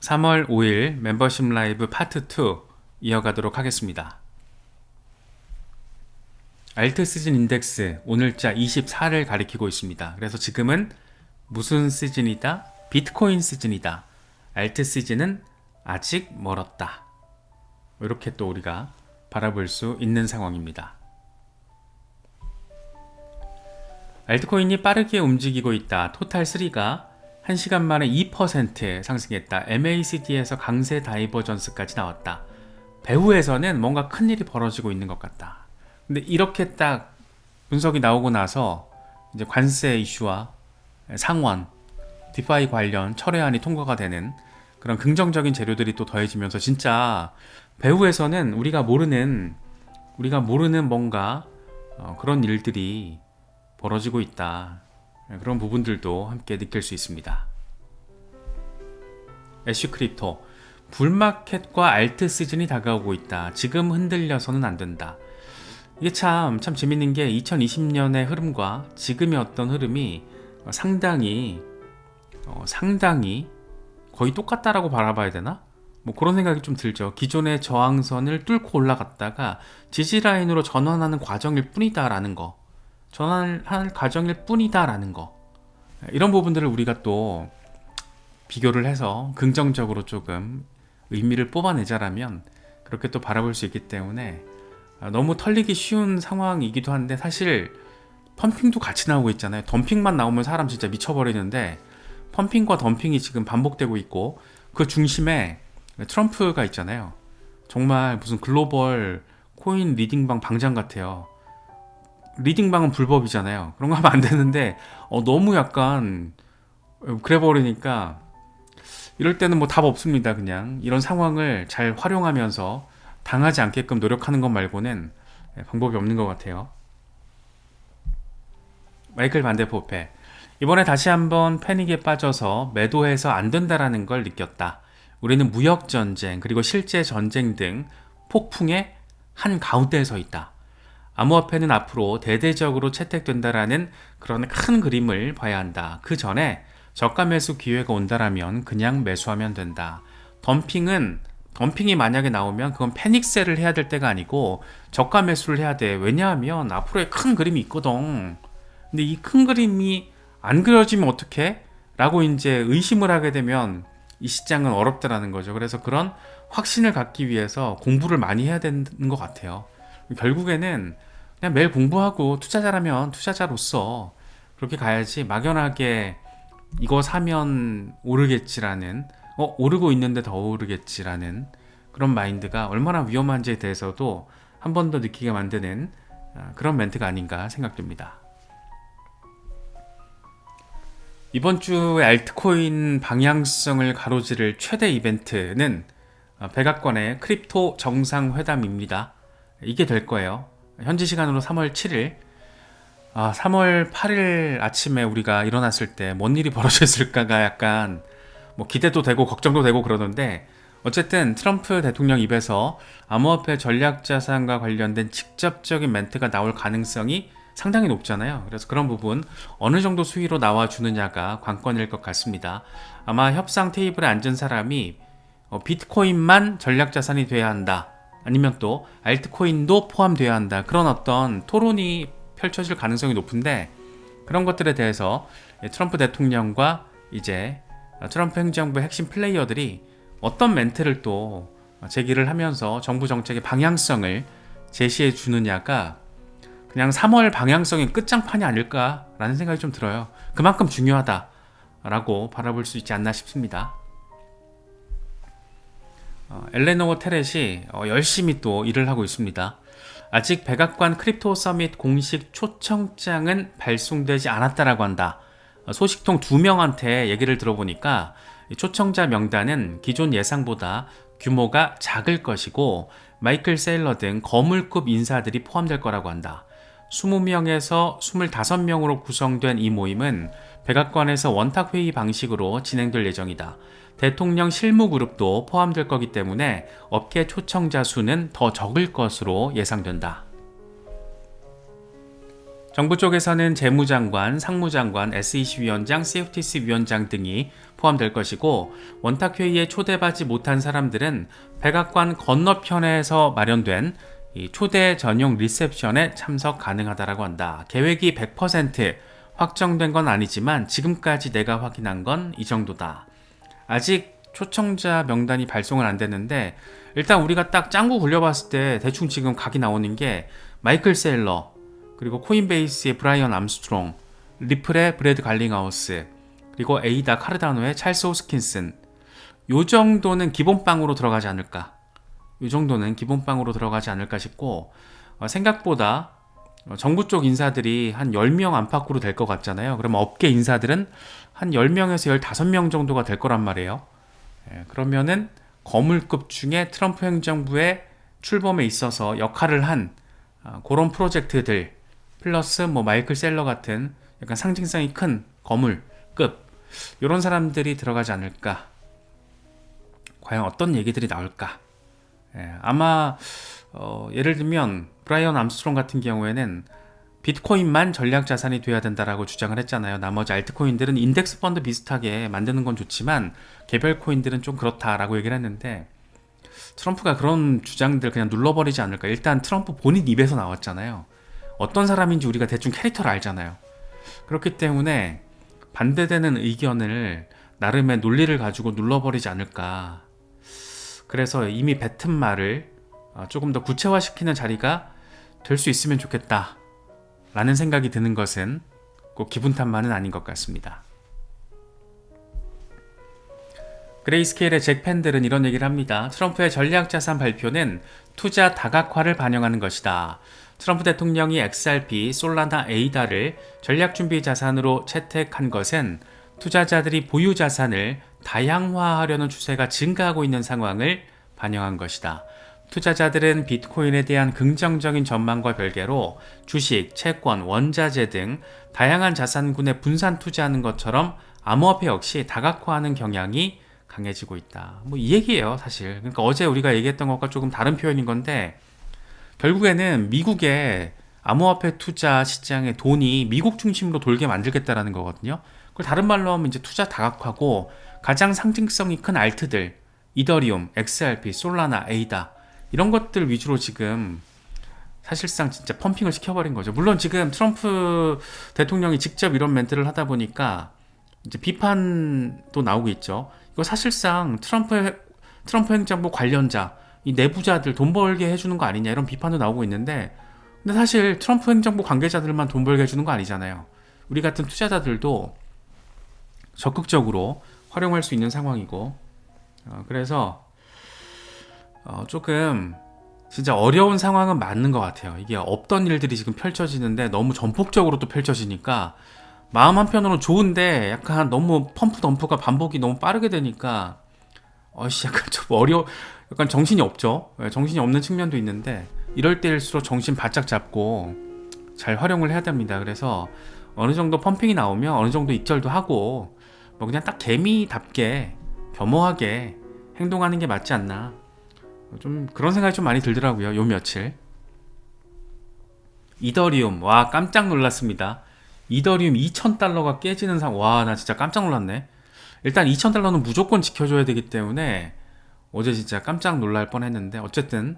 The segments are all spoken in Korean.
3월 5일 멤버십 라이브 파트 2 이어가도록 하겠습니다. 알트 시즌 인덱스 오늘자 24를 가리키고 있습니다. 그래서 지금은 무슨 시즌이다? 비트코인 시즌이다. 알트 시즌은 아직 멀었다. 이렇게 또 우리가 바라볼 수 있는 상황입니다. 알트코인이 빠르게 움직이고 있다. 토탈3가 1시간 만에 2% 상승했다. MACD에서 강세 다이버전스까지 나왔다. 배후에서는 뭔가 큰일이 벌어지고 있는 것 같다. 근데 이렇게 딱 분석이 나오고 나서 이제 관세 이슈와 상원, 디파이 관련 철회안이 통과가 되는 그런 긍정적인 재료들이 또 더해지면서 진짜 배후에서는 우리가 모르는 뭔가 그런 일들이 벌어지고 있다. 그런 부분들도 함께 느낄 수 있습니다. 애쉬 크립토 불마켓과 알트 시즌이 다가오고 있다. 지금 흔들려서는 안 된다. 이게 참 재밌는 게 2020년의 흐름과 지금의 어떤 흐름이 상당히 거의 똑같다라고 바라봐야 되나? 뭐 그런 생각이 좀 들죠. 기존의 저항선을 뚫고 올라갔다가 지지라인으로 전환하는 과정일 뿐이다라는 거. 전환할 과정일 뿐이다라는 거. 이런 부분들을 우리가 또 비교를 해서 긍정적으로 조금 의미를 뽑아내자라면 그렇게 또 바라볼 수 있기 때문에 너무 털리기 쉬운 상황이기도 한데 사실 펌핑도 같이 나오고 있잖아요. 덤핑만 나오면 사람 진짜 미쳐버리는데 펌핑과 덤핑이 지금 반복되고 있고 그 중심에 트럼프가 있잖아요. 정말 무슨 글로벌 코인 리딩방 방장 같아요. 리딩방은 불법이잖아요. 그런 거 하면 안 되는데 너무 약간 그래 버리니까 이럴 때는 뭐 답 없습니다. 그냥 이런 상황을 잘 활용하면서 당하지 않게끔 노력하는 것 말고는 방법이 없는 것 같아요. 마이클 반데포페 이번에 다시 한번 패닉에 빠져서 매도해서 안 된다라는 걸 느꼈다. 우리는 무역 전쟁 그리고 실제 전쟁 등 폭풍의 한 가운데에 서 있다. 암호화폐는 앞으로 대대적으로 채택된다라는 그런 큰 그림을 봐야 한다. 그 전에 저가 매수 기회가 온다라면 그냥 매수하면 된다. 덤핑이 만약에 나오면 그건 패닉셀을 해야 될 때가 아니고 저가 매수를 해야 돼. 왜냐하면 앞으로의 큰 그림이 있거든. 근데 이 큰 그림이 안 그려지면 어떡해? 라고 이제 의심을 하게 되면 이 시장은 어렵다라는 거죠. 그래서 그런 확신을 갖기 위해서 공부를 많이 해야 되는 것 같아요. 결국에는 그냥 매일 공부하고 투자자라면 투자자로서 그렇게 가야지 막연하게 이거 사면 오르겠지라는 오르고 있는데 더 오르겠지라는 그런 마인드가 얼마나 위험한지에 대해서도 한 번 더 느끼게 만드는 그런 멘트가 아닌가 생각됩니다. 이번 주에 알트코인 방향성을 가로지를 최대 이벤트는 백악관의 크립토 정상회담입니다. 이게 될 거예요. 현지 시간으로 3월 7일 3월 8일 아침에 우리가 일어났을 때 뭔 일이 벌어졌을까가 약간 뭐 기대도 되고 걱정도 되고 그러는데 어쨌든 트럼프 대통령 입에서 암호화폐 전략자산과 관련된 직접적인 멘트가 나올 가능성이 상당히 높잖아요. 그래서 그런 부분 어느 정도 수위로 나와주느냐가 관건일 것 같습니다. 아마 협상 테이블에 앉은 사람이 비트코인만 전략자산이 돼야 한다. 아니면 또 알트코인도 포함돼야 한다. 그런 어떤 토론이 펼쳐질 가능성이 높은데 그런 것들에 대해서 트럼프 대통령과 이제 트럼프 행정부의 핵심 플레이어들이 어떤 멘트를 또 제기를 하면서 정부 정책의 방향성을 제시해 주느냐가 그냥 3월 방향성의 끝장판이 아닐까라는 생각이 좀 들어요. 그만큼 중요하다라고 바라볼 수 있지 않나 싶습니다. 엘레노어 테렛이 열심히 또 일을 하고 있습니다. 아직 백악관 크립토 서밋 공식 초청장은 발송되지 않았다라고 한다. 소식통 2명한테 얘기를 들어보니까 초청자 명단은 기존 예상보다 규모가 작을 것이고 마이클 세일러 등 거물급 인사들이 포함될 거라고 한다. 20명에서 25명으로 구성된 이 모임은 백악관에서 원탁회의 방식으로 진행될 예정이다. 대통령 실무그룹도 포함될 거기 때문에 업계 초청자 수는 더 적을 것으로 예상된다. 정부 쪽에서는 재무장관, 상무장관, SEC 위원장, CFTC 위원장 등이 포함될 것이고, 원탁회의에 초대받지 못한 사람들은 백악관 건너편에서 마련된 이 초대 전용 리셉션에 참석 가능하다라고 한다. 계획이 100% 확정된 건 아니지만 지금까지 내가 확인한 건 이 정도다. 아직 초청자 명단이 발송은 안 됐는데, 일단 우리가 딱 짱구 굴려봤을 때 대충 지금 각이 나오는 게 마이클 셀러, 그리고 코인베이스의 브라이언 암스트롱, 리플의 브래드 갈링하우스, 그리고 에이다 카르다노의 찰스 호스킨슨, 요 정도는 기본빵으로 들어가지 않을까. 요 정도는 기본빵으로 들어가지 않을까 싶고, 생각보다 정부 쪽 인사들이 한 10명 안팎으로 될 것 같잖아요. 그러면 업계 인사들은 한 10명에서 15명 정도가 될 거란 말이에요. 그러면은 거물급 중에 트럼프 행정부의 출범에 있어서 역할을 한 그런 프로젝트들 플러스 뭐 마이클 셀러 같은 약간 상징성이 큰 거물급 이런 사람들이 들어가지 않을까. 과연 어떤 얘기들이 나올까. 아마 예를 들면 브라이언 암스트롱 같은 경우에는 비트코인만 전략 자산이 돼야 된다라고 주장을 했잖아요. 나머지 알트코인들은 인덱스 펀드 비슷하게 만드는 건 좋지만 개별 코인들은 좀 그렇다라고 얘기를 했는데, 트럼프가 그런 주장들 그냥 눌러버리지 않을까. 일단 트럼프 본인 입에서 나왔잖아요. 어떤 사람인지 우리가 대충 캐릭터를 알잖아요. 그렇기 때문에 반대되는 의견을 나름의 논리를 가지고 눌러버리지 않을까. 그래서 이미 뱉은 말을 조금 더 구체화시키는 자리가 될 수 있으면 좋겠다 라는 생각이 드는 것은 꼭 기분 탓만은 아닌 것 같습니다. 그레이스케일의 잭 팬들은 이런 얘기를 합니다. 트럼프의 전략자산 발표는 투자 다각화를 반영하는 것이다. 트럼프 대통령이 XRP, 솔라나, 에이다를 전략준비 자산으로 채택한 것은 투자자들이 보유 자산을 다양화하려는 추세가 증가하고 있는 상황을 반영한 것이다. 투자자들은 비트코인에 대한 긍정적인 전망과 별개로 주식, 채권, 원자재 등 다양한 자산군에 분산 투자하는 것처럼 암호화폐 역시 다각화하는 경향이 강해지고 있다. 뭐 이 얘기예요, 사실. 그러니까 어제 우리가 얘기했던 것과 조금 다른 표현인 건데, 결국에는 미국의 암호화폐 투자 시장의 돈이 미국 중심으로 돌게 만들겠다라는 거거든요. 그걸 다른 말로 하면 이제 투자 다각화고, 가장 상징성이 큰 알트들, 이더리움, XRP, 솔라나, 에이다 이런 것들 위주로 지금 사실상 진짜 펌핑을 시켜버린 거죠. 물론 지금 트럼프 대통령이 직접 이런 멘트를 하다 보니까 이제 비판도 나오고 있죠. 이거 사실상 트럼프 행정부 관련자, 이 내부자들 돈 벌게 해주는 거 아니냐 이런 비판도 나오고 있는데, 근데 사실 트럼프 행정부 관계자들만 돈 벌게 해주는 거 아니잖아요. 우리 같은 투자자들도 적극적으로 활용할 수 있는 상황이고, 그래서 조금 진짜 어려운 상황은 맞는 것 같아요. 이게 없던 일들이 지금 펼쳐지는데 너무 전폭적으로 또 펼쳐지니까 마음 한편으로는 좋은데 약간 너무 펌프 덤프가 반복이 너무 빠르게 되니까 약간 좀 약간 정신이 없죠. 정신이 없는 측면도 있는데, 이럴 때일수록 정신 바짝 잡고 잘 활용을 해야 됩니다. 그래서 어느 정도 펌핑이 나오면 어느 정도 익절도 하고 뭐 그냥 딱 개미답게 겸허하게 행동하는 게 맞지 않나, 좀 그런 생각이 좀 많이 들더라고요, 요 며칠. 이더리움, 와 깜짝 놀랐습니다. 이더리움 2,000달러가 깨지는 와 나 진짜 깜짝 놀랐네. 일단 2,000달러는 무조건 지켜줘야 되기 때문에 어제 진짜 깜짝 놀랄 뻔했는데, 어쨌든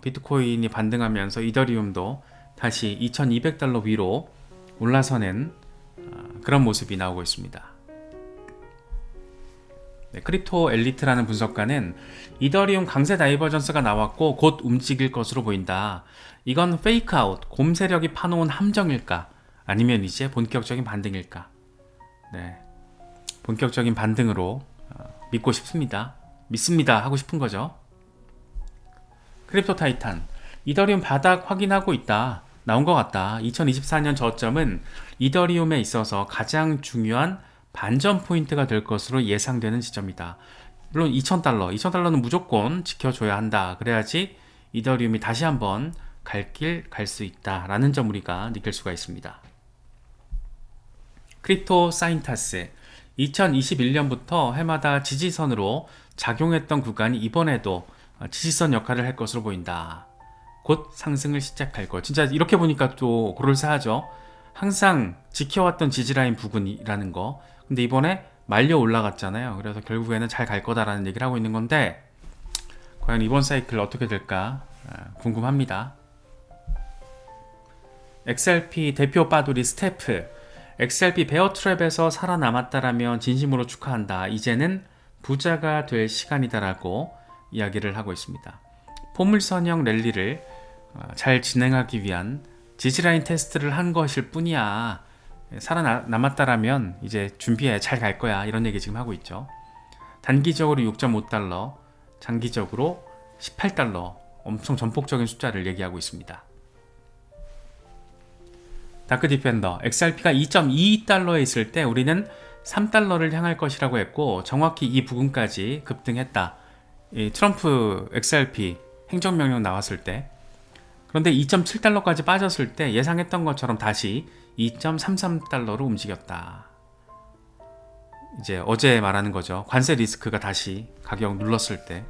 비트코인이 반등하면서 이더리움도 다시 2,200달러 위로 올라서는 그런 모습이 나오고 있습니다. 네, 크립토 엘리트라는 분석가는 이더리움 강세 다이버전스가 나왔고 곧 움직일 것으로 보인다. 이건 페이크아웃, 곰 세력이 파놓은 함정일까? 아니면 이제 본격적인 반등일까? 네, 본격적인 반등으로 믿고 싶습니다. 믿습니다 하고 싶은 거죠. 크립토 타이탄, 이더리움 바닥 확인하고 있다. 나온 것 같다. 2024년 저점은 이더리움에 있어서 가장 중요한 반전 포인트가 될 것으로 예상되는 지점이다. 물론 2,000달러는 무조건 지켜줘야 한다. 그래야지 이더리움이 다시 한번 갈 길 갈 수 있다라는 점 우리가 느낄 수가 있습니다. 크립토 사인타스, 2021년부터 해마다 지지선으로 작용했던 구간이 이번에도 지지선 역할을 할 것으로 보인다. 곧 상승을 시작할 거. 진짜 이렇게 보니까 또 그럴싸하죠. 항상 지켜왔던 지지라인 부근이라는 거. 근데 이번에 말려 올라갔잖아요. 그래서 결국에는 잘 갈 거다라는 얘기를 하고 있는 건데 과연 이번 사이클 어떻게 될까 궁금합니다. XRP 대표 빠돌이 스태프. XRP 베어트랩에서 살아남았다라면 진심으로 축하한다. 이제는 부자가 될 시간이다라고 이야기를 하고 있습니다. 포물선형 랠리를 잘 진행하기 위한 지지라인 테스트를 한 것일 뿐이야. 살아남았다라면 이제 준비해 잘 갈 거야. 이런 얘기 지금 하고 있죠. 단기적으로 6.5달러, 장기적으로 18달러. 엄청 전폭적인 숫자를 얘기하고 있습니다. 다크 디펜더, XRP가 2.22달러에 있을 때 우리는 3달러를 향할 것이라고 했고 정확히 이 부근까지 급등했다. 이 트럼프 XRP 행정명령 나왔을 때. 그런데 2.7달러까지 빠졌을 때 예상했던 것처럼 다시 2.33달러로 움직였다. 이제 어제 말하는 거죠. 관세 리스크가 다시 가격 눌렀을 때.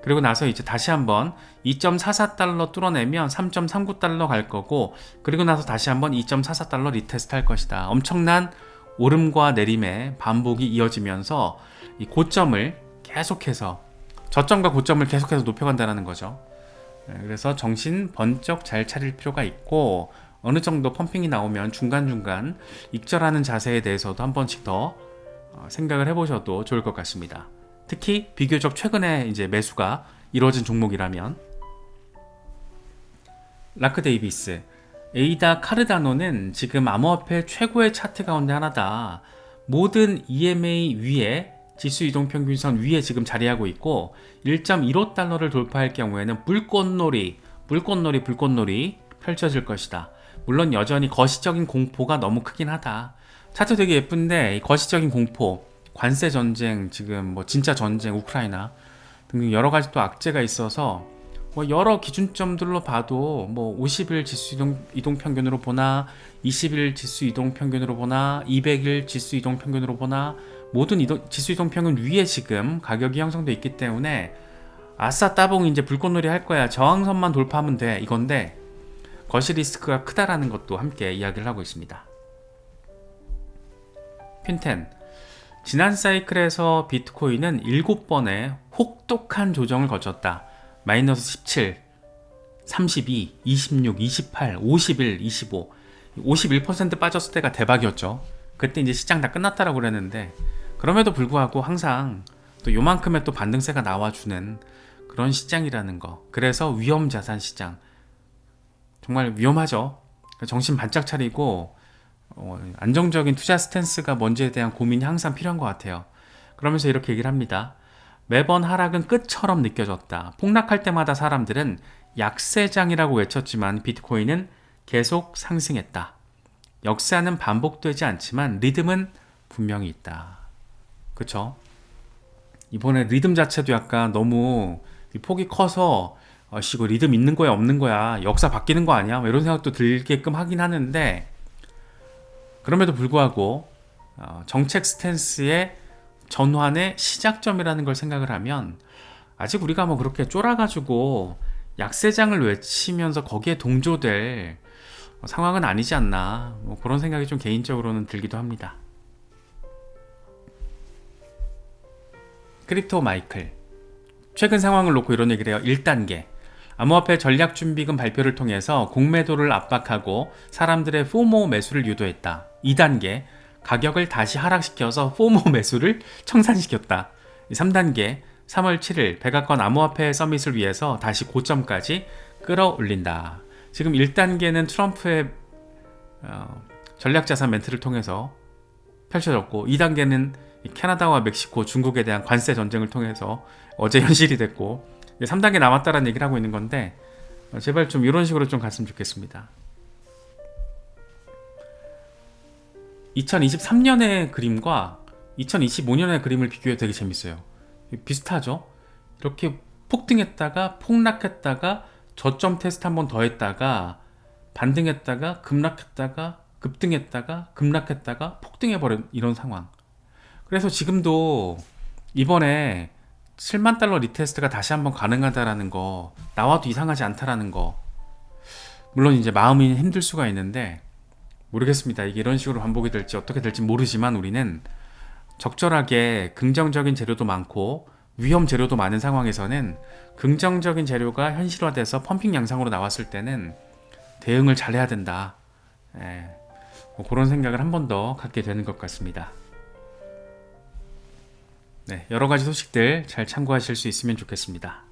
그리고 나서 이제 다시 한번 2.44달러 뚫어내면 3.39달러 갈 거고, 그리고 나서 다시 한번 2.44달러 리테스트 할 것이다. 엄청난 오름과 내림의 반복이 이어지면서 이 고점을 계속해서, 저점과 고점을 계속해서 높여간다는 거죠. 그래서 정신 번쩍 잘 차릴 필요가 있고, 어느 정도 펌핑이 나오면 중간중간 익절하는 자세에 대해서도 한 번씩 더 생각을 해보셔도 좋을 것 같습니다. 특히 비교적 최근에 이제 매수가 이루어진 종목이라면. 라크 데이비스, 에이다 카르다노는 지금 암호화폐 최고의 차트 가운데 하나다. 모든 EMA 위에 지수 이동평균선 위에 지금 자리하고 있고 1.15달러를 돌파할 경우에는 불꽃놀이 펼쳐질 것이다. 물론 여전히 거시적인 공포가 너무 크긴 하다. 차트 되게 예쁜데 이 거시적인 공포, 관세 전쟁, 지금 뭐 진짜 전쟁, 우크라이나 등등 여러 가지 또 악재가 있어서 뭐 여러 기준점들로 봐도 뭐 50일 지수 이동 평균으로 보나 20일 지수 이동 평균으로 보나 200일 지수 이동 평균으로 보나 모든 지수 이동 평균 위에 지금 가격이 형성돼 있기 때문에 아싸 따봉 이제 불꽃놀이 할 거야. 저항선만 돌파하면 돼. 이건데 거시 리스크가 크다라는 것도 함께 이야기를 하고 있습니다. 핀텐, 지난 사이클에서 비트코인은 7번의 혹독한 조정을 거쳤다. 마이너스 17, 32, 26, 28, 51, 25 51% 빠졌을 때가 대박이었죠. 그때 이제 시장 다 끝났다라고 그랬는데 그럼에도 불구하고 항상 또 요만큼의 또 반등세가 나와주는 그런 시장이라는 거. 그래서 위험자산 시장 정말 위험하죠. 정신 바짝 차리고 안정적인 투자 스탠스가 뭔지에 대한 고민이 항상 필요한 것 같아요. 그러면서 이렇게 얘기를 합니다. 매번 하락은 끝처럼 느껴졌다. 폭락할 때마다 사람들은 약세장이라고 외쳤지만 비트코인은 계속 상승했다. 역사는 반복되지 않지만 리듬은 분명히 있다. 그쵸? 이번에 리듬 자체도 약간 너무 폭이 커서 이거 리듬 있는 거야 없는 거야 역사 바뀌는 거 아니야? 이런 생각도 들게끔 하긴 하는데 그럼에도 불구하고 정책 스탠스의 전환의 시작점이라는 걸 생각을 하면 아직 우리가 뭐 그렇게 쫄아가지고 약세장을 외치면서 거기에 동조될 상황은 아니지 않나, 뭐 그런 생각이 좀 개인적으로는 들기도 합니다. 크립토 마이클, 최근 상황을 놓고 이런 얘기를 해요. 1단계 암호화폐 전략준비금 발표를 통해서 공매도를 압박하고 사람들의 포모 매수를 유도했다. 2단계 가격을 다시 하락시켜서 포모 매수를 청산시켰다. 3단계 3월 7일 백악관 암호화폐 서밋을 위해서 다시 고점까지 끌어올린다. 지금 1단계는 트럼프의 전략자산 멘트를 통해서 펼쳐졌고 2단계는 캐나다와 멕시코, 중국에 대한 관세 전쟁을 통해서 어제 현실이 됐고 3단계 남았다라는 얘기를 하고 있는 건데 제발 좀 이런 식으로 좀 갔으면 좋겠습니다. 2023년의 그림과 2025년의 그림을 비교해도 되게 재밌어요. 비슷하죠? 이렇게 폭등했다가 폭락했다가 저점 테스트 한 번 더 했다가 반등했다가 급락했다가 급등했다가 급락했다가 폭등해버린 이런 상황. 그래서 지금도 이번에 7만 달러 리테스트가 다시 한번 가능하다라는 거, 나와도 이상하지 않다라는 거. 물론 이제 마음이 힘들 수가 있는데 모르겠습니다. 이게 이런 식으로 반복이 될지 어떻게 될지 모르지만 우리는 적절하게 긍정적인 재료도 많고 위험 재료도 많은 상황에서는 긍정적인 재료가 현실화돼서 펌핑 양상으로 나왔을 때는 대응을 잘해야 된다. 예, 뭐 그런 생각을 한 번 더 갖게 되는 것 같습니다. 네, 여러 가지 소식들 잘 참고하실 수 있으면 좋겠습니다.